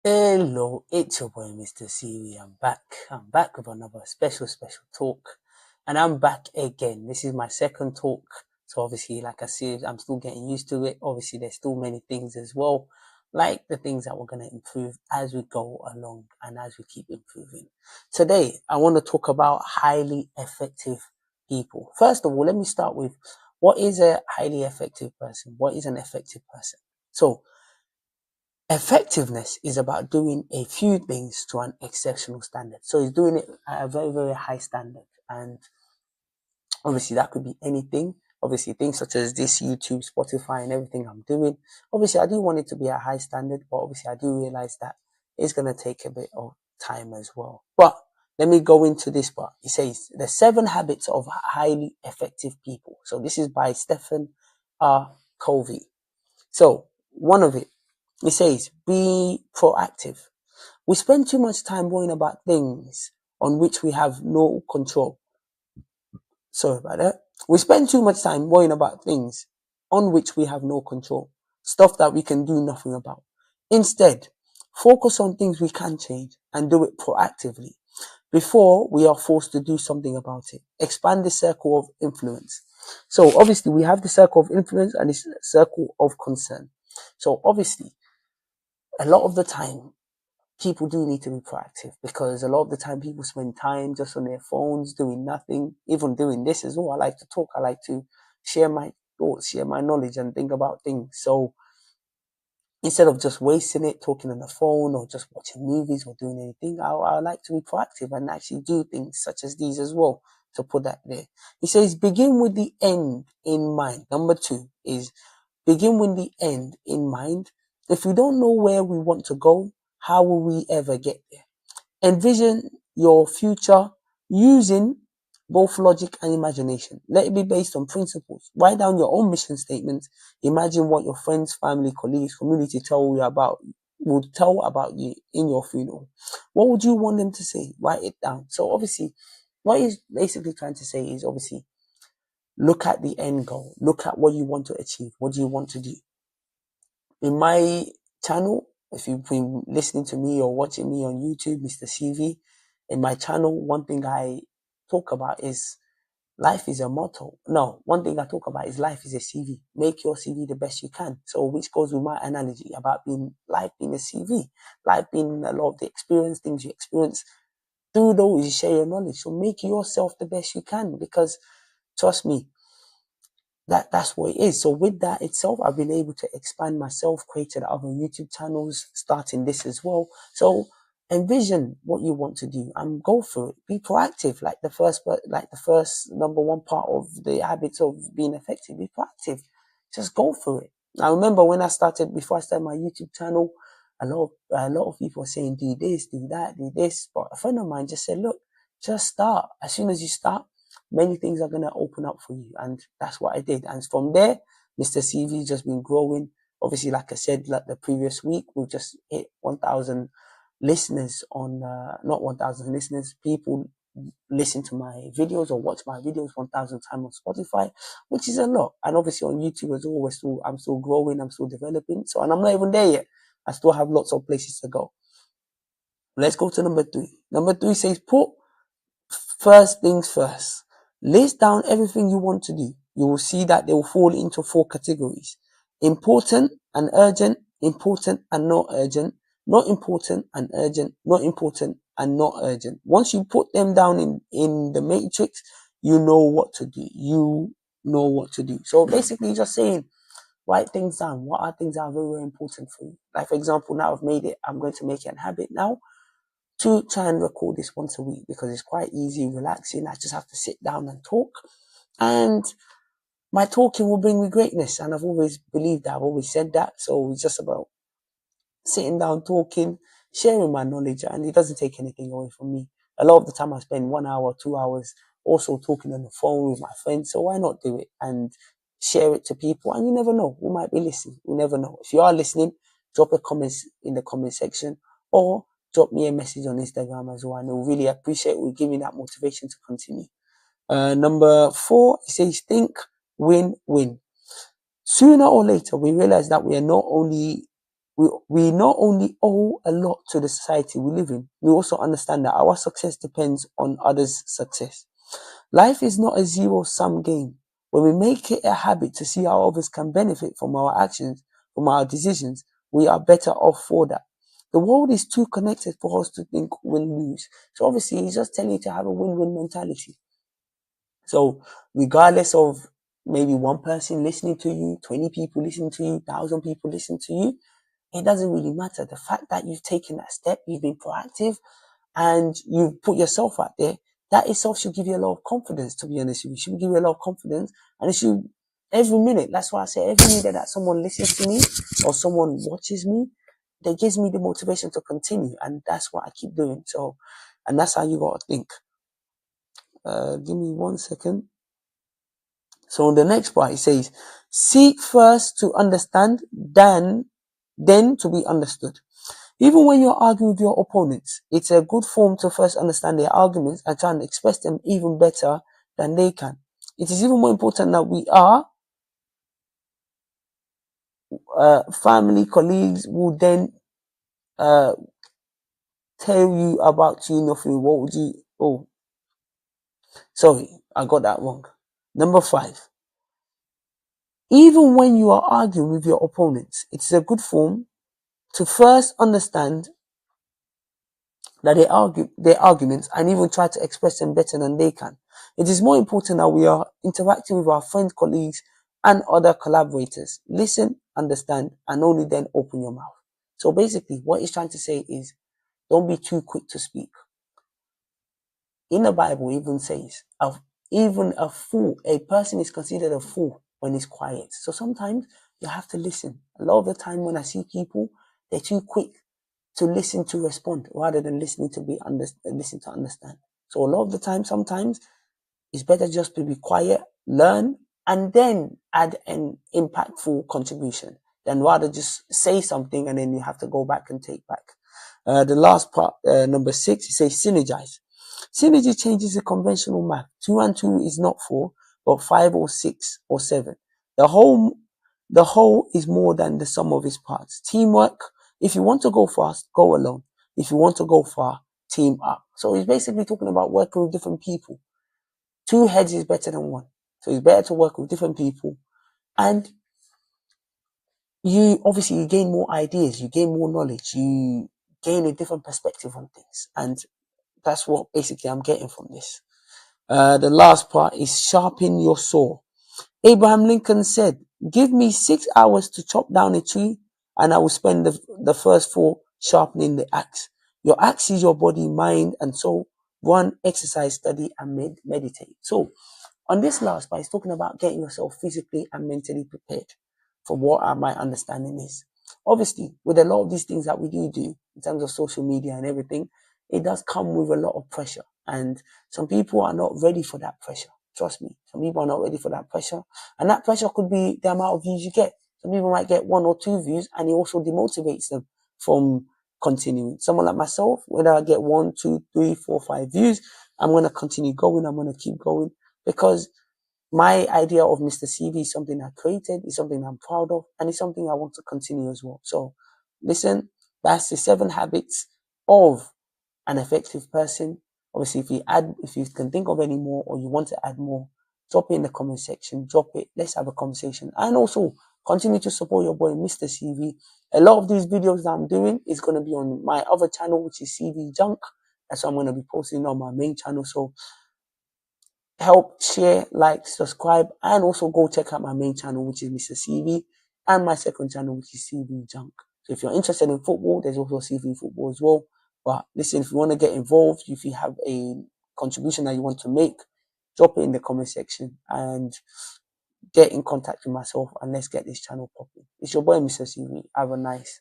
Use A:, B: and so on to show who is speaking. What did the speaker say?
A: Hello, it's your boy Mr. CV. I'm back. I'm back with another special talk. And I'm back again. This is my second talk. So obviously, like I said, I'm still getting used to it. Obviously, there's still many things as well, like the things that we're going to improve as we go along and as we keep improving. Today, I want to talk about highly effective people. First of all, let me start with what is a highly effective person? What is an effective person? So, effectiveness is about doing a few things to an exceptional standard. So it's doing it at a very, very high standard. And obviously that could be anything. Obviously things such as this YouTube, Spotify and everything I'm doing. Obviously I do want it to be a high standard, but obviously I do realize that it's going to take a bit of time as well. But let me go into this part. It says the 7 habits of highly effective people. So this is by Stephen R. Covey. So one of it says, be proactive. We spend too much time worrying about things on which we have no control. Sorry about that. We spend too much time worrying about things on which we have no control. Stuff that we can do nothing about. Instead, focus on things we can change and do it proactively before we are forced to do something about it. Expand the circle of influence. So obviously we have the circle of influence and the circle of concern. So obviously a lot of the time people do need to be proactive because a lot of the time people spend time just on their phones doing nothing, even doing this as well. I like to talk, I like to share my thoughts, share my knowledge and think about things. So instead of just wasting it talking on the phone or just watching movies or doing anything, I like to be proactive and actually do things such as these as well, to put that there. He says, begin with the end in mind. Number 2 is begin with the end in mind. If we don't know where we want to go, how will we ever get there? Envision your future using both logic and imagination. Let it be based on principles. Write down your own mission statements. Imagine what your friends, family, colleagues, community would tell about you in your funeral. What would you want them to say? Write it down. So obviously, what he's basically trying to say is obviously look at the end goal. Look at what you want to achieve. What do you want to do? In my channel, if you've been listening to me or watching me on YouTube, Mr. CV, in my channel, one thing I talk about is life is a motto. No, one thing I talk about is life is a CV. Make your CV the best you can. So, which goes with my analogy about life being a CV, life being a lot of the experience, things you experience. Through those, you share your knowledge. So, make yourself the best you can because, trust me, that's what it is. So with that itself, I've been able to expand myself, created other YouTube channels, starting this as well. So envision what you want to do and go for it. Be proactive, like the first number 1 part of the habits of being effective. Be proactive. Just go for it. I remember when before I started my YouTube channel, a lot of people were saying, do this, do that, do this. But a friend of mine just said, look, just start. As soon as you start, many things are going to open up for you. And that's what I did. And from there, Mr. CV just been growing. Obviously, like I said, like the previous week, we just hit 1,000 listeners not 1,000 listeners, people listen to my videos or watch my videos 1,000 times on Spotify, which is a lot. And obviously on YouTube as well, I'm still growing, I'm still developing. So, and I'm not even there yet. I still have lots of places to go. Let's go to number 3. Number 3 says, put first things first. List down everything you want to do. You will see that they will fall into 4 categories. Important and urgent, important and not urgent, not important and urgent, not important and not urgent. Once you put them down in the matrix, you know what to do. You know what to do. So basically just saying, write things down. What are things that are very, very important for you? Like for example, now I've made it, I'm going to make it a habit now to try and record this once a week because it's quite easy, relaxing. I just have to sit down and talk. And my talking will bring me greatness. And I've always believed that. I've always said that. So it's just about sitting down, talking, sharing my knowledge. And it doesn't take anything away from me. A lot of the time I spend 1 hour, 2 hours also talking on the phone with my friends. So why not do it and share it to people? And you never know. We might be listening. You never know. If you are listening, drop a comment in the comment section or drop me a message on Instagram as well. And I'll really appreciate we give me that motivation to continue. Number 4, it says think win-win. Sooner or later, we realize that we are not only we not only owe a lot to the society we live in, we also understand that our success depends on others' success. Life is not a zero-sum game. When we make it a habit to see how others can benefit from our actions, from our decisions, we are better off for that. The world is too connected for us to think win-lose. So obviously, he's just telling you to have a win-win mentality. So regardless of maybe one person listening to you, 20 people listening to you, 1,000 people listening to you, it doesn't really matter. The fact that you've taken that step, you've been proactive, and you put yourself out there, that itself should give you a lot of confidence, to be honest with you. It should give you a lot of confidence. And it should, every minute, that's why I say every minute that someone listens to me or someone watches me, that gives me the motivation to continue. And that's what I keep doing. So, and that's how you got to think. Give me 1 second. So on the next part, it says, seek first to understand, then to be understood. Even when you're arguing with your opponents, it's a good form to first understand their arguments and try and express them even better than they can. It is even more important that we are family, colleagues will then tell you about you nothing. What would you? Oh, sorry, I got that wrong. Number 5. Even when you are arguing with your opponents, it's a good form to first understand that they argue their arguments and even try to express them better than they can. It is more important that we are interacting with our friends, colleagues, and other collaborators. Listen, understand, and only then open your mouth. So basically, what he's trying to say is, don't be too quick to speak. In the Bible, it even says, even a fool, a person is considered a fool when he's quiet. So sometimes you have to listen. A lot of the time when I see people, they're too quick to listen to respond rather than listening to listen to understand. So a lot of the time, sometimes it's better just to be quiet, learn, and then add an impactful contribution than rather just say something and then you have to go back and take back. The last part, number 6, it says synergize. Synergy changes the conventional math. 2 and 2 is not 4, but 5 or 6 or 7. The whole is more than the sum of its parts. Teamwork. If you want to go fast, go alone. If you want to go far, team up. So he's basically talking about working with different people. 2 heads is better than 1. So it's better to work with different people. And you gain more ideas, you gain more knowledge, you gain a different perspective on things. And that's what basically I'm getting from this. The last part is sharpen your saw. Abraham Lincoln said, give me 6 hours to chop down a tree and I will spend the first 4 sharpening the axe. Your axe is your body, mind, and soul. Run, exercise, study, and meditate. So on this last part, he's talking about getting yourself physically and mentally prepared for what my understanding is. Obviously, with a lot of these things that we do in terms of social media and everything, it does come with a lot of pressure. And some people are not ready for that pressure. Trust me, some people are not ready for that pressure. And that pressure could be the amount of views you get. Some people might get 1 or 2 views and it also demotivates them from continuing. Someone like myself, whether I get 1, 2, 3, 4, 5 views, I'm going to continue going. I'm going to keep going because my idea of Mr. CV is something I created, is something I'm proud of, and it's something I want to continue as well. So listen, that's the 7 habits of an effective person. Obviously, if you can think of any more or you want to add more, drop it in the comment section, drop it. Let's have a conversation. And also continue to support your boy, Mr. CV. A lot of these videos that I'm doing is going to be on my other channel, which is CV Junk. That's what I'm going to be posting on my main channel. So help, share, like, subscribe, and also go check out my main channel, which is Mr. CV, and my second channel, which is CV Junk. So if you're interested in football, there's also CV Football as well. But listen, if you want to get involved, if you have a contribution that you want to make, drop it in the comment section and get in contact with myself and let's get this channel popping. It's your boy, Mr. CV. Have a nice